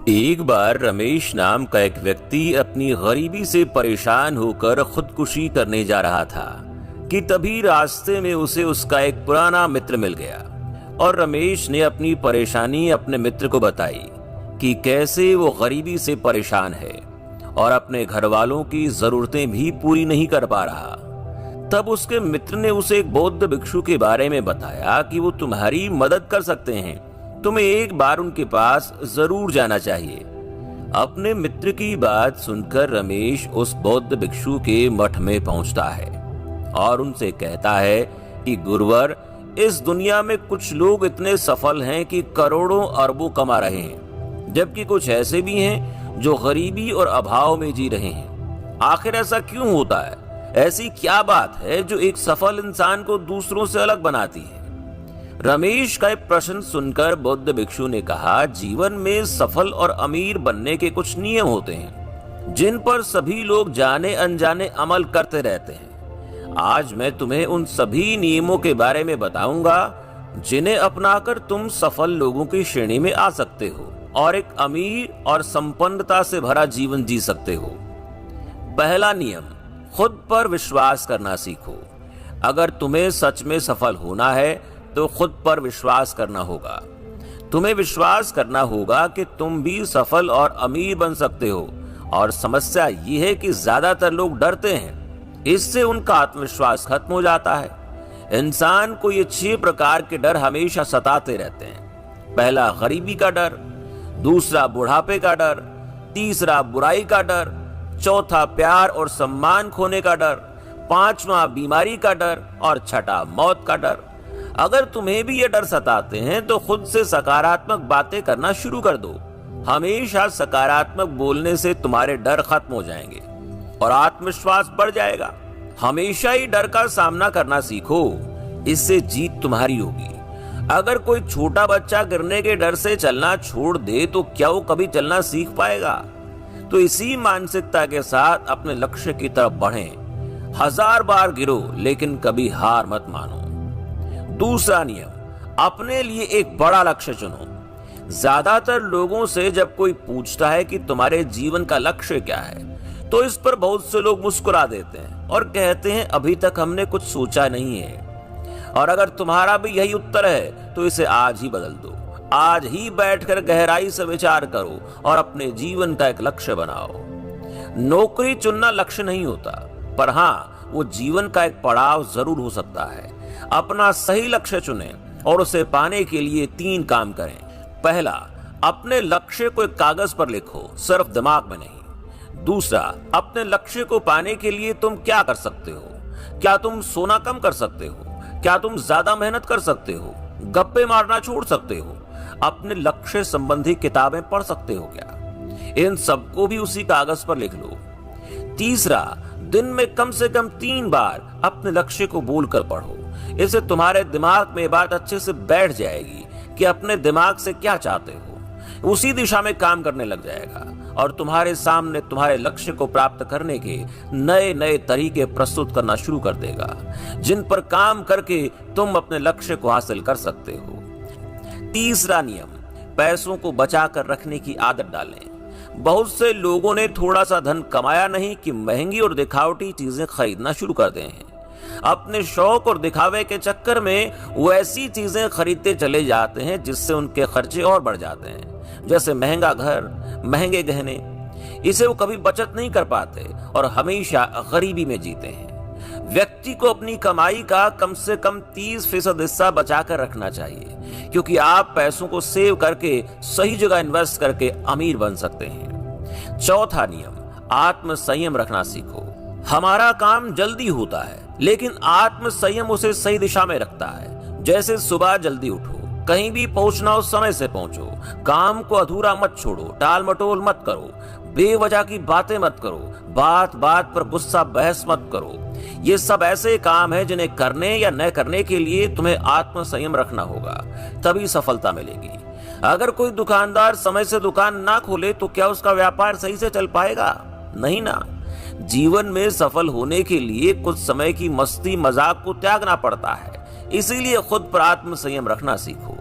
एक बार रमेश नाम का एक व्यक्ति अपनी गरीबी से परेशान होकर खुदकुशी करने जा रहा था कि तभी रास्ते में उसे उसका एक पुराना मित्र मिल गया और रमेश ने अपनी परेशानी अपने मित्र को बताई कि कैसे वो गरीबी से परेशान है और अपने घर वालों की जरूरतें भी पूरी नहीं कर पा रहा। तब उसके मित्र ने उसे एक बौद्ध भिक्षु के बारे में बताया कि वो तुम्हारी मदद कर सकते हैं, तुम्हें एक बार उनके पास जरूर जाना चाहिए। अपने मित्र की बात सुनकर रमेश उस बौद्ध भिक्षु के मठ में पहुंचता है और उनसे कहता है कि गुरुवर, इस दुनिया में कुछ लोग इतने सफल हैं कि करोड़ों अरबों कमा रहे हैं, जबकि कुछ ऐसे भी हैं जो गरीबी और अभाव में जी रहे हैं। आखिर ऐसा क्यों होता है? ऐसी क्या बात है जो एक सफल इंसान को दूसरों से अलग बनाती है? रमेश का एक प्रश्न सुनकर बौद्ध भिक्षु ने कहा, जीवन में सफल और अमीर बनने के कुछ नियम होते हैं जिन पर सभी लोग जाने अनजाने अमल करते रहते हैं। आज मैं तुम्हें उन सभी नियमों के बारे में बताऊंगा जिन्हें अपनाकर तुम सफल लोगों की श्रेणी में आ सकते हो और एक अमीर और संपन्नता से भरा जीवन जी सकते हो। पहला नियम, खुद पर विश्वास करना सीखो। अगर तुम्हें सच में सफल होना है तो खुद पर विश्वास करना होगा। तुम्हें विश्वास करना होगा कि तुम भी सफल और अमीर बन सकते हो। और समस्या ये है कि ज्यादातर लोग डरते हैं, इससे उनका आत्मविश्वास खत्म हो जाता है। इंसान को ये 6 प्रकार के डर हमेशा सताते रहते हैं। पहला, गरीबी का डर। दूसरा, बुढ़ापे का डर। तीसरा, बुराई का डर। चौथा, प्यार और सम्मान खोने का डर। पांचवा, बीमारी का डर। और छठा, मौत का डर। अगर तुम्हें भी ये डर सताते हैं तो खुद से सकारात्मक बातें करना शुरू कर दो। हमेशा सकारात्मक बोलने से तुम्हारे डर खत्म हो जाएंगे और आत्मविश्वास बढ़ जाएगा। हमेशा ही डर का सामना करना सीखो, इससे जीत तुम्हारी होगी। अगर कोई छोटा बच्चा गिरने के डर से चलना छोड़ दे तो क्या वो कभी चलना सीख पाएगा? तो इसी मानसिकता के साथ अपने लक्ष्य की तरफ बढ़ें। 1000 बार गिरो लेकिन कभी हार मत मानो। दूसरा नियम, अपने लिए एक बड़ा लक्ष्य चुनो। ज्यादातर लोगों से जब कोई पूछता है कि तुम्हारे जीवन का लक्ष्य क्या है तो इस पर बहुत से लोग मुस्कुरा देते हैं और कहते हैं अभी तक हमने कुछ सोचा नहीं है। और अगर तुम्हारा भी यही उत्तर है तो इसे आज ही बदल दो। आज ही बैठकर गहराई से विचार करो और अपने जीवन का एक लक्ष्य बनाओ। नौकरी चुनना लक्ष्य नहीं होता, पर हाँ, वो जीवन का एक पड़ाव जरूर हो सकता है। अपना सही लक्ष्य चुनें और उसे पाने के लिए 3 काम करें। पहला, अपने लक्ष्य को एक कागज पर लिखो, सिर्फ दिमाग में नहीं। दूसरा, अपने लक्ष्य को पाने के लिए तुम क्या कर सकते हो? क्या तुम सोना कम कर सकते हो? क्या तुम ज्यादा मेहनत कर सकते हो? गप्पे मारना छोड़ सकते हो? अपने लक्ष्य संबंधी किताबें पढ़ सकते हो क्या? इन सबको भी उसी कागज पर लिख लो। तीसरा, दिन में कम से कम 3 बार अपने लक्ष्य को बोलकर पढ़ो। इससे तुम्हारे दिमाग में बात अच्छे से बैठ जाएगी कि अपने दिमाग से क्या चाहते हो। उसी दिशा में काम करने लग जाएगा और तुम्हारे सामने तुम्हारे लक्ष्य को प्राप्त करने के नए नए तरीके प्रस्तुत करना शुरू कर देगा, जिन पर काम करके तुम अपने लक्ष्य को हासिल कर सकते हो। तीसरा नियम, पैसों को बचा कर रखने की आदत डालें। बहुत से लोगों ने थोड़ा सा धन कमाया नहीं कि महंगी और दिखावटी चीजें खरीदना शुरू कर दे हैं। अपने शौक और दिखावे के चक्कर में वो ऐसी चीजें खरीदते चले जाते हैं जिससे उनके खर्चे और बढ़ जाते हैं, जैसे महंगा घर, महंगे गहने। इसे वो कभी बचत नहीं कर पाते और हमेशा गरीबी में जीते हैं। व्यक्ति को अपनी कमाई का कम से कम 30% हिस्सा बचाकर रखना चाहिए, क्योंकि आप पैसों को सेव करके सही जगह इन्वेस्ट करके अमीर बन सकते हैं। चौथा नियम, आत्म संयम रखना सीखो। हमारा काम जल्दी होता है लेकिन आत्म संयम उसे सही दिशा में रखता है। जैसे सुबह जल्दी उठो, कहीं भी पहुंचना हो समय से पहुंचो, काम को अधूरा मत छोड़ो, टाल मटोल मत करो, बेवजह की बातें मत करो, बात बात पर गुस्सा बहस मत करो। ये सब ऐसे काम है जिन्हें करने या न करने के लिए तुम्हें आत्म संयम रखना होगा, तभी सफलता मिलेगी। अगर कोई दुकानदार समय से दुकान ना खोले तो क्या उसका व्यापार सही से चल पाएगा? नहीं ना। जीवन में सफल होने के लिए कुछ समय की मस्ती मजाक को त्यागना पड़ता है, इसीलिए खुद पर आत्म संयम रखना सीखो।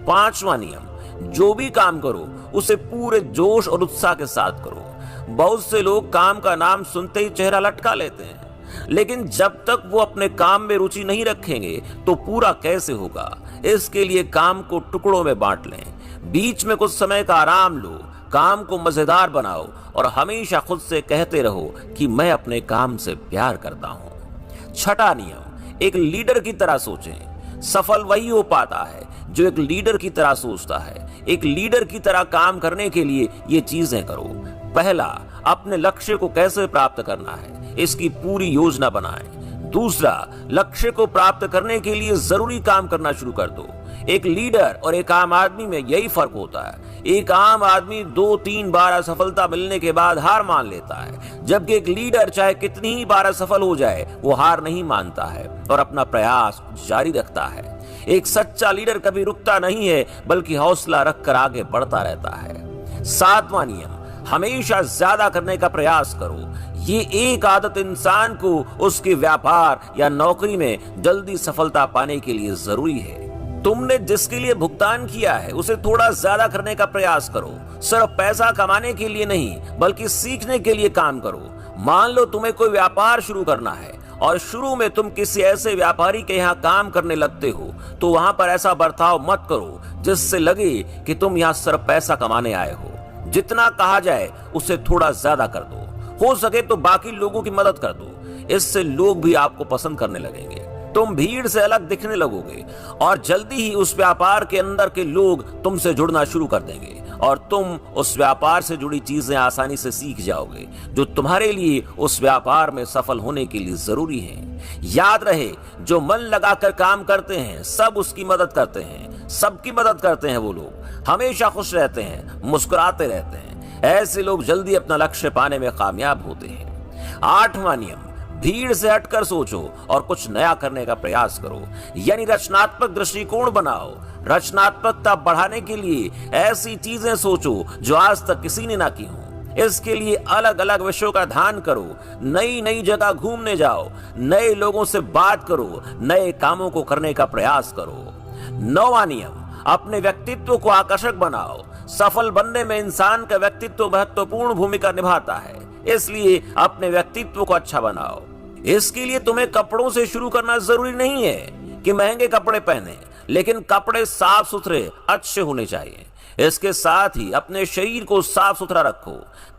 5वां नियम, जो भी काम करो उसे पूरे जोश और उत्साह के साथ करो। बहुत से लोग काम का नाम सुनते ही चेहरा लटका लेते हैं, लेकिन जब तक वो अपने काम में रुचि नहीं रखेंगे तो पूरा कैसे होगा। इसके लिए काम को टुकड़ों में बांट लें, बीच में कुछ समय का आराम लो, काम को मजेदार बनाओ और हमेशा खुद से कहते रहो कि मैं अपने काम से प्यार करता हूं। छठा नियम, एक लीडर की तरह सोचें। सफल वही हो पाता है जो एक लीडर की तरह सोचता है। एक लीडर की तरह काम करने के लिए ये चीजें करो। पहला, अपने लक्ष्य को कैसे प्राप्त करना है, इसकी पूरी योजना बनाएं। दूसरा, लक्ष्य को प्राप्त करने के लिए जरूरी काम करना शुरू कर दो। एक लीडर और एक आम आदमी में यही फर्क होता है। एक आम आदमी 2-3 बार असफलता मिलने के बाद हार मान लेता है, जबकि एक लीडर चाहे कितनी ही बार असफल हो जाए वो हार नहीं मानता है और अपना प्रयास जारी रखता है। एक सच्चा लीडर कभी रुकता नहीं है, बल्कि हौसला रखकर आगे बढ़ता रहता है। सातवां नियम, हमेशा ज्यादा करने का प्रयास करो। ये एक आदत इंसान को उसके व्यापार या नौकरी में जल्दी सफलता पाने के लिए जरूरी है। तुमने जिसके लिए भुगतान किया है उसे थोड़ा ज्यादा करने का प्रयास करो। सिर्फ पैसा कमाने के लिए नहीं, बल्कि सीखने के लिए काम करो। मान लो तुम्हें कोई व्यापार शुरू करना है और शुरू में तुम किसी ऐसे व्यापारी के यहाँ काम करने लगते हो, तो वहां पर ऐसा बर्ताव मत करो जिससे लगे कि तुम यहाँ सिर्फ पैसा कमाने आए हो। जितना कहा जाए उससे थोड़ा ज्यादा कर दो। हो सके तो बाकी लोगों की मदद कर दो। इससे लोग भी आपको पसंद करने लगेंगे, तुम भीड़ से अलग दिखने लगोगे और जल्दी ही उस व्यापार के अंदर के लोग तुमसे जुड़ना शुरू कर देंगे और तुम उस व्यापार से जुड़ी चीजें आसानी से सीख जाओगे जो तुम्हारे लिए उस व्यापार में सफल होने के लिए जरूरी है। याद रहे, जो मन लगाकर काम करते हैं सब उसकी मदद करते हैं, सबकी मदद करते हैं। वो लोग हमेशा खुश रहते हैं, मुस्कुराते रहते हैं। ऐसे लोग जल्दी अपना लक्ष्य पाने में कामयाब होते हैं। आठवां नियम, भीड़ से हटकर सोचो और कुछ नया करने का प्रयास करो, यानी रचनात्मक दृष्टिकोण बनाओ। रचनात्मकता बढ़ाने के लिए ऐसी चीजें सोचो जो आज तक किसी ने ना की हो। इसके लिए अलग अलग विषयों का ध्यान करो, नई नई जगह घूमने जाओ, नए लोगों से बात करो, नए कामों को करने का प्रयास करो। नौवां नियम, अपने व्यक्तित्व को आकर्षक बनाओ। सफल बनने में इंसान का व्यक्तित्व महत्वपूर्ण भूमिका निभाता है, इसलिए अपने व्यक्तित्व को अच्छा बनाओ। इसके लिए तुम्हें कपड़ों से शुरू करना जरूरी नहीं है कि महंगे कपड़े पहने, लेकिन कपड़े साफ सुथरे अच्छे होने चाहिए। इसके साथ ही अपने शरीर को साफ सुथरा रखो,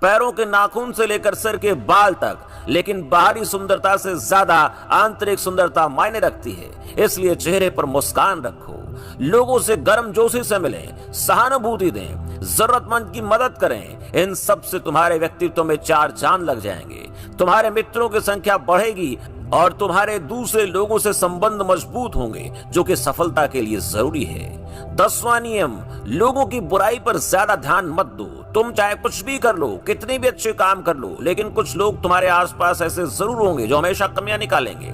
पैरों के नाखून से लेकर सिर के बाल तक। लेकिन बाहरी सुंदरता से ज्यादा आंतरिक सुंदरता मायने रखती है, इसलिए चेहरे पर मुस्कान रखो। लोगों से गर्मजोशी से मिलें, सहानुभूति दें, जरूरतमंद की मदद करें। इन सब से तुम्हारे व्यक्तित्व में 4 चांद लग जाएंगे। तुम्हारे मित्रों की संख्या बढ़ेगी और तुम्हारे दूसरे लोगों से संबंध मजबूत होंगे, जो कि सफलता के लिए जरूरी है। 10वां नियम, लोगों की बुराई पर ज्यादा ध्यान मत दो। तुम चाहे कुछ भी कर लो, कितने भी अच्छे काम कर लो, लेकिन कुछ लोग तुम्हारे आसपास ऐसे जरूर होंगे जो हमेशा कमियां निकालेंगे,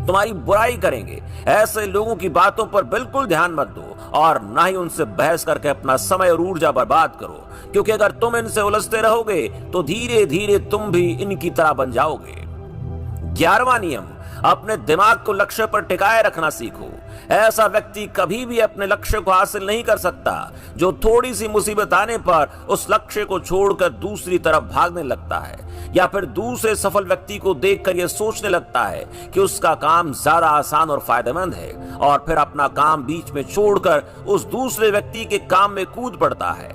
तुम्हारी बुराई करेंगे। ऐसे लोगों की बातों पर बिल्कुल ध्यान मत दो और ना ही उनसे बहस करके अपना समय और ऊर्जा बर्बाद करो, क्योंकि अगर तुम इनसे उलझते रहोगे तो धीरे धीरे तुम भी इनकी तरह बन जाओगे। 11वां नियम, अपने दिमाग को लक्ष्य पर टिकाए रखना सीखो। ऐसा व्यक्ति कभी भी अपने लक्ष्य को हासिल नहीं कर सकता जो थोड़ी सी मुसीबत आने पर उस लक्ष्य को छोड़कर दूसरी तरफ भागने लगता है, या फिर दूसरे सफल व्यक्ति को देखकर यह सोचने लगता है कि उसका काम ज्यादा आसान और फायदेमंद है, और फिर अपना काम बीच में छोड़कर उस दूसरे व्यक्ति के काम में कूद पड़ता है।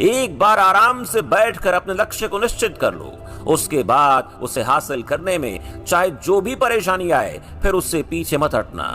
एक बार आराम से बैठकर अपने लक्ष्य को निश्चित कर लो, उसके बाद उसे हासिल करने में चाहे जो भी परेशानी आए फिर उससे पीछे मत हटना।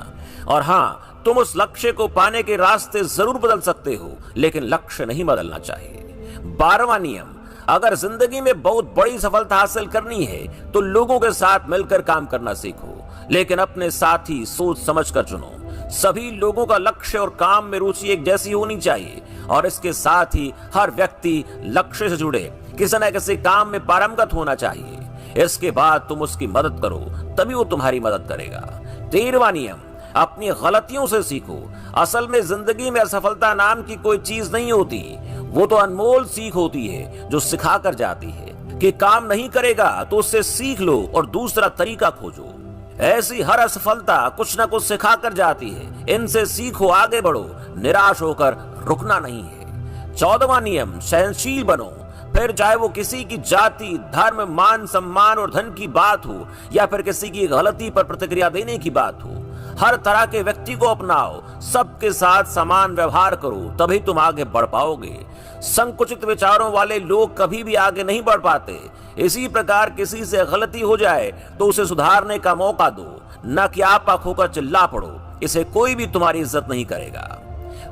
और हाँ, तुम उस लक्ष्य को पाने के रास्ते जरूर बदल सकते हो, लेकिन लक्ष्य नहीं बदलना चाहिए। 12वां नियम, अगर जिंदगी में बहुत बड़ी सफलता हासिल करनी है तो लोगों के साथ मिलकर काम करना सीखो, लेकिन अपने साथी सोच समझ कर चुनो। सभी लोगों का लक्ष्य और काम में रुचि एक जैसी होनी चाहिए, और इसके साथ ही हर व्यक्ति लक्ष्य से जुड़े किसी न किसी काम में पारंगत होना चाहिए। इसके बाद तुम उसकी मदद करो, तभी वो तुम्हारी मदद करेगा। 13वां नियम, अपनी गलतियों से सीखो। असल में जिंदगी में असफलता नाम की कोई चीज नहीं होती, वो तो अनमोल सीख होती है जो सिखा कर जाती है कि काम नहीं करेगा तो उससे सीख लो और दूसरा तरीका खोजो। ऐसी हर असफलता कुछ न कुछ सिखा कर जाती है, इनसे सीखो, आगे बढ़ो, निराश होकर रुकना नहीं है। 14वां नियम, सहनशील बनो। फिर चाहे वो किसी की जाति, धर्म, मान सम्मान और धन की बात हो या फिर किसी की गलती पर प्रतिक्रिया देने की बात हो, हर तरह के व्यक्ति को अपनाओ, सबके साथ समान व्यवहार करो, तभी तुम आगे बढ़ पाओगे। संकुचित विचारों वाले लोग कभी भी आगे नहीं बढ़ पाते। इसी प्रकार किसी से गलती हो जाए तो उसे सुधारने का मौका दो, न कि आपा खोकर चिल्ला पड़ो, इसे कोई भी तुम्हारी इज्जत नहीं करेगा।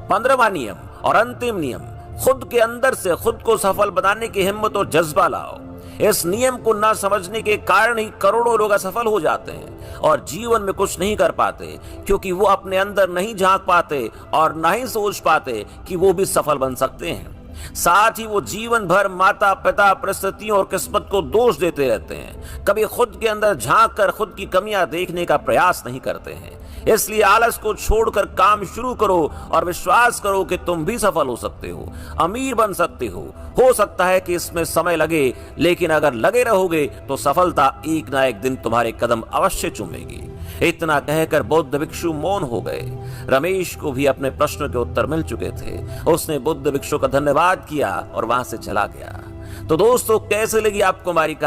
15वां नियम और अंतिम नियम, खुद के अंदर से खुद को सफल बनाने की हिम्मत और जज्बा लाओ। इस नियम को न समझने के कारण ही करोड़ों लोग असफल हो जाते हैं और जीवन में कुछ नहीं कर पाते, क्योंकि वो अपने अंदर नहीं झांक पाते और न ही सोच पाते कि वो भी सफल बन सकते हैं। साथ ही वो जीवन भर माता पिता, परिस्थितियों और किस्मत को दोष देते रहते हैं, कभी खुद के अंदर झांक कर खुद की कमियां देखने का प्रयास नहीं करते हैं। इसलिए आलस को छोड़कर काम शुरू करो और विश्वास करो कि तुम भी सफल हो सकते हो, अमीर बन सकते हो सकता है कि इसमें समय लगे, लेकिन अगर लगे रहोगे तो सफलता एक ना एक दिन तुम्हारे कदम अवश्य चूमेगी। इतना कहकर बौद्ध भिक्षु मौन हो गए। रमेश को भी अपने प्रश्न के उत्तर मिल चुके थे। उसने बुद्ध भिक्षु का धन्यवाद किया और वहां से चला गया। तो दोस्तों, कैसे लगी आपको हमारी कहानी?